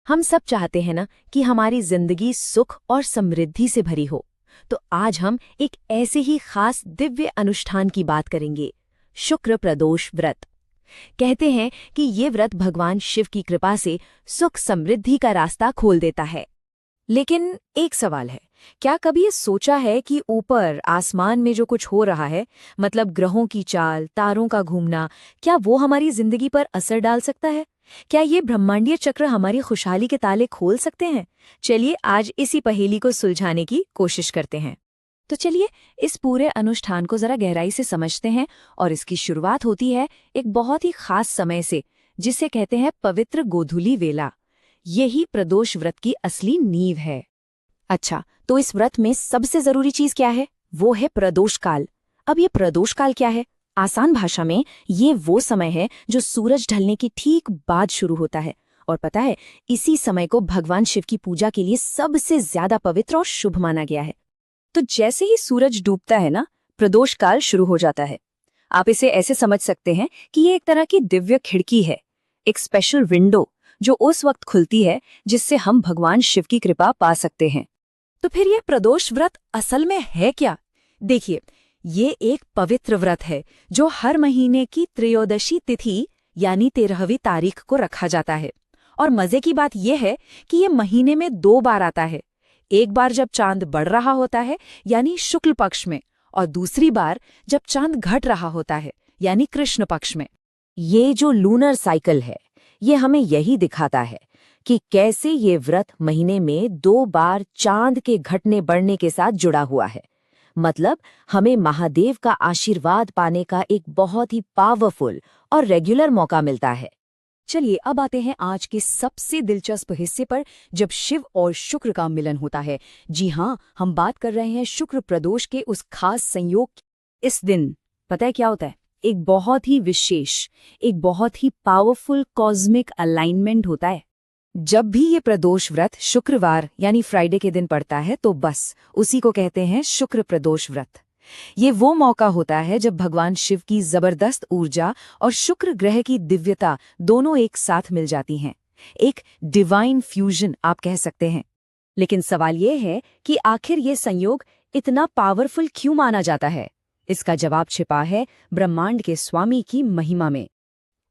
हम सब चाहते हैं ना कि हमारी जिंदगी सुख और समृद्धि से भरी हो। तो आज हम एक ऐसे ही खास दिव्य अनुष्ठान की बात करेंगे, शुक्र प्रदोष व्रत। कहते हैं कि ये व्रत भगवान शिव की कृपा से सुख समृद्धि का रास्ता खोल देता है। लेकिन एक सवाल है, क्या कभी ये सोचा है कि ऊपर आसमान में जो कुछ हो रहा है, मतलब ग्रहों की चाल, तारों का घूमना, क्या वो हमारी जिंदगी पर असर डाल सकता है? क्या ये ब्रह्मांडीय चक्र हमारी खुशहाली के ताले खोल सकते हैं? चलिए आज इसी पहेली को सुलझाने की कोशिश करते हैं। तो चलिए इस पूरे अनुष्ठान को जरा गहराई से समझते हैं। और इसकी शुरुआत होती है एक बहुत ही खास समय से, जिसे कहते हैं पवित्र गोधूली वेला। यही प्रदोष व्रत की असली नींव है। अच्छा, तो इस व्रत में सबसे जरूरी चीज क्या है? वो है प्रदोष काल। अब ये प्रदोष काल क्या है? आसान भाषा में ये वो समय है जो सूरज ढलने की ठीक बाद शुरू होता है। और पता है, इसी समय को भगवान शिव की पूजा के लिए सबसे ज्यादा पवित्र और शुभ माना गया है। तो जैसे ही सूरज डूबता है ना, प्रदोष काल शुरू हो जाता है। आप इसे ऐसे समझ सकते हैं कि ये एक तरह की दिव्य खिड़की है, एक स्पेशल विंडो जो उस वक्त खुलती है जिससे हम भगवान शिव की कृपा पा सकते हैं। तो फिर ये प्रदोष व्रत असल में है क्या? देखिए, ये एक पवित्र व्रत है जो हर महीने की त्रयोदशी तिथि यानी 13वीं तारीख को रखा जाता है। और मजे की बात यह है कि ये महीने में 2 बार आता है। एक बार जब चांद बढ़ रहा होता है यानी शुक्ल पक्ष में, और दूसरी बार जब चांद घट रहा होता है यानी कृष्ण पक्ष में। ये जो लूनर साइकिल है, ये हमें यही दिखाता है कि कैसे ये व्रत महीने में 2 बार चांद के घटने बढ़ने के साथ जुड़ा हुआ है। मतलब हमें महादेव का आशीर्वाद पाने का एक बहुत ही पावरफुल और रेगुलर मौका मिलता है। चलिए अब आते हैं आज के सबसे दिलचस्प हिस्से पर, जब शिव और शुक्र का मिलन होता है। जी हाँ, हम बात कर रहे हैं शुक्र प्रदोष के उस खास संयोग की। इस दिन पता है क्या होता है? एक बहुत ही विशेष, एक बहुत ही पावरफुल कॉस्मिक अलाइनमेंट होता है। जब भी ये प्रदोष व्रत शुक्रवार यानी फ्राइडे के दिन पड़ता है, तो बस उसी को कहते हैं शुक्र प्रदोष व्रत। ये वो मौका होता है जब भगवान शिव की जबरदस्त ऊर्जा और शुक्र ग्रह की दिव्यता दोनों एक साथ मिल जाती हैं। एक डिवाइन फ्यूजन आप कह सकते हैं। लेकिन सवाल ये है कि आखिर ये संयोग इतना पावरफुल क्यों माना जाता है? इसका जवाब छिपा है ब्रह्मांड के स्वामी की महिमा में।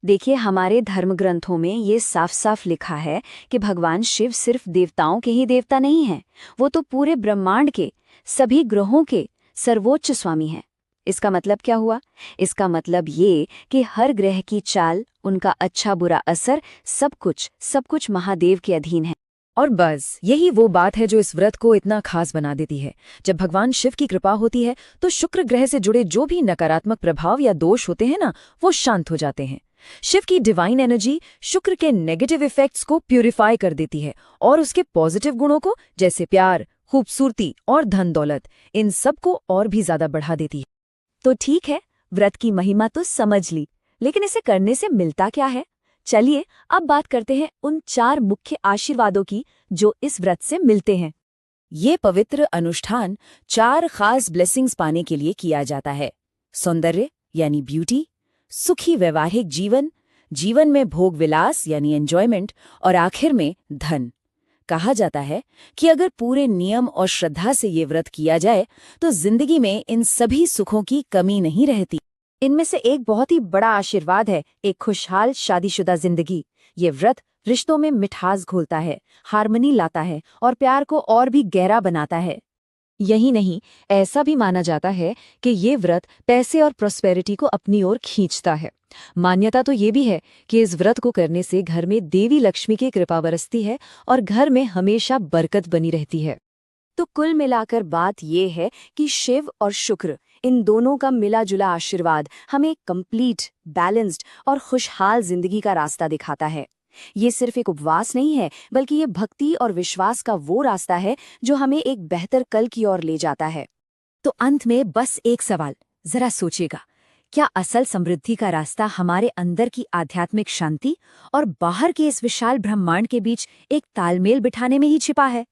देखिए, हमारे धर्म ग्रंथों में ये साफ साफ लिखा है कि भगवान शिव सिर्फ देवताओं के ही देवता नहीं हैं, वो तो पूरे ब्रह्मांड के सभी ग्रहों के सर्वोच्च स्वामी हैं। इसका मतलब क्या हुआ? इसका मतलब ये कि हर ग्रह की चाल, उनका अच्छा बुरा असर, सब कुछ महादेव के अधीन है। और बस यही वो बात है जो इस व्रत को इतना खास बना देती है। जब भगवान शिव की कृपा होती है तो शुक्र ग्रह से जुड़े जो भी नकारात्मक प्रभाव या दोष होते हैं ना, वो शांत हो जाते हैं। शिव की डिवाइन एनर्जी शुक्र के नेगेटिव इफेक्ट्स को प्यूरिफाई कर देती है और उसके पॉजिटिव गुणों को, जैसे प्यार, खूबसूरती और धन दौलत, इन सब को और भी ज्यादा बढ़ा देती है। तो ठीक है, व्रत की महिमा तो समझ ली, लेकिन इसे करने से मिलता क्या है? चलिए अब बात करते हैं उन 4 मुख्य आशीर्वादों की जो इस व्रत से मिलते हैं। ये पवित्र अनुष्ठान 4 खास ब्लेसिंग्स पाने के लिए किया जाता है। सौंदर्य यानी ब्यूटी, सुखी वैवाहिक जीवन, जीवन में भोग विलास यानी एंजॉयमेंट, और आखिर में धन। कहा जाता है कि अगर पूरे नियम और श्रद्धा से ये व्रत किया जाए तो जिंदगी में इन सभी सुखों की कमी नहीं रहती। इनमें से एक बहुत ही बड़ा आशीर्वाद है एक खुशहाल शादीशुदा जिंदगी। ये व्रत रिश्तों में मिठास घोलता है, हार्मनी लाता है और प्यार को और भी गहरा बनाता है। यही नहीं, ऐसा भी माना जाता है कि ये व्रत पैसे और प्रॉस्पेरिटी को अपनी ओर खींचता है। मान्यता तो ये भी है कि इस व्रत को करने से घर में देवी लक्ष्मी की कृपा बरसती है और घर में हमेशा बरकत बनी रहती है। तो कुल मिलाकर बात ये है कि शिव और शुक्र, इन दोनों का मिला जुला आशीर्वाद हमें कंप्लीट, बैलेंस्ड और खुशहाल जिंदगी का रास्ता दिखाता है। ये सिर्फ एक उपवास नहीं है, बल्कि ये भक्ति और विश्वास का वो रास्ता है जो हमें एक बेहतर कल की ओर ले जाता है। तो अंत में बस एक सवाल, जरा सोचिएगा, क्या असल समृद्धि का रास्ता हमारे अंदर की आध्यात्मिक शांति और बाहर के इस विशाल ब्रह्मांड के बीच एक तालमेल बिठाने में ही छिपा है?